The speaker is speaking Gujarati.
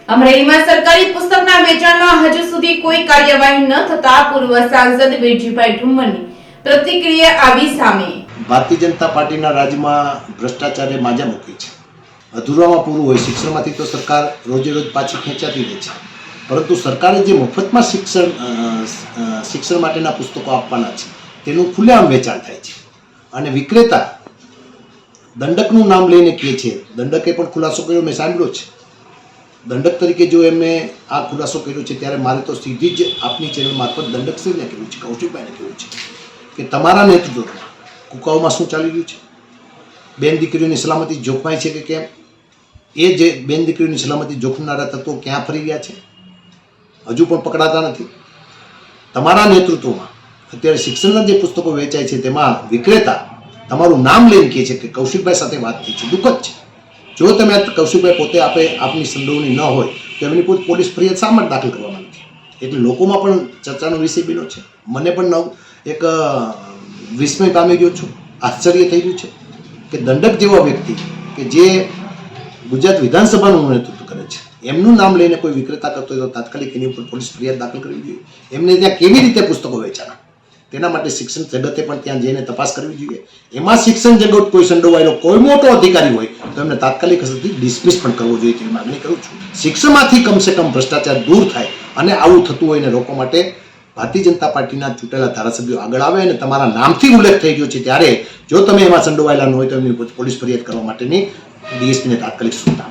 અમરેલીમાં સરકારી પુસ્તકના વેચાણમાં હજુ સુધી કોઈ કાર્યવાહી ન થતા પૂર્વ સાંસદ વેરજીભાઈ ઠુમ્મરની પ્રતિક્રિયા આવી સામે। ભારતીય જનતા પાર્ટીના રાજ્યમાં ભ્રષ્ટાચારે માજા મૂકી છે। અધૂરામાં પૂરું હોય શિક્ષણમાંથી તો સરકાર રોજે રોજ પાછી ખેંચાતી રહે છે, પરંતુ સરકારે જે મફતમાં શિક્ષણ માટેના પુસ્તકો આપવાના છે તેનું ખુલ્લેઆમ વેચાણ થાય છે અને વિક્રેતા દંડકનું નામ લઈને કહે છે। દંડકે પણ ખુલાસો કર્યો, મેં સાંભળ્યો છે। દંડક તરીકે જો એમને આ ખુલાસો કર્યો છે ત્યારે મારે તો સીધી જ આપની ચેનલ મારફત દંડકશ્રીને કહેવું છે, કૌશિકભાઈને કહેવું છે કે તમારા નેતૃત્વમાં કુકાઓમાં શું ચાલી રહ્યું છે, બેન દીકરીઓની સલામતી જોખમાય છે કે કેમ, એ જે બેન દીકરીઓની સલામતી જોખમનારા તત્વો ક્યાં ફરી રહ્યા છે, હજુ પણ પકડાતા નથી। તમારા નેતૃત્વમાં અત્યારે શિક્ષણના જે પુસ્તકો વેચાય છે તેમાં વિક્રેતા તમારું નામ લઈને કહે છે કે કૌશિકભાઈ સાથે વાત થઈ છે। દુઃખદ છે। જો તમે કૌશિકભાઈ પોતે આપની સંડોવણી ન હોય તો એમની પોલીસ ફરિયાદ શા માટે દાખલ કરવામાં નથી? એટલે લોકોમાં પણ ચર્ચાનો વિષય બન્યો છે। મને પણ એક વિસ્મય પામી ગયો છું, આશ્ચર્ય થઈ ગયું છે કે દંડક જેવા વ્યક્તિ કે જે ગુજરાત વિધાનસભાનું નેતૃત્વ કરે છે એમનું નામ લઈને કોઈ વિક્રેતા કરતો હોય તો તાત્કાલિક એની ઉપર પોલીસ ફરિયાદ દાખલ કરવી જોઈએ। એમને ત્યાં કેવી રીતે પુસ્તકો વેચાણા તેના માટે શિક્ષણ જગતે પણ ત્યાં જઈને તપાસ કરવી જોઈએ। એમાં શિક્ષણ જગત કોઈ સંડોવાયેલો કોઈ મોટો અધિકારી હોય તો એમને તાત્કાલિક અસરથી ડિસમિસ પણ કરવો જોઈએ તેવી માંગણી કરું છું। શિક્ષણમાંથી કમસે કમ ભ્રષ્ટાચાર દૂર થાય અને આવું થતું હોય એને રોકવા માટે ભારતીય જનતા પાર્ટીના ચૂંટેલા ધારાસભ્યો આગળ આવે અને તમારા નામથી ઉલ્લેખ થઈ ગયો છે ત્યારે જો તમે એમાં સંડોવાયેલા ન હોય તો એમની પોલીસ ફરિયાદ કરવા માટેની ડીએસપીને તાત્કાલિક સૂચના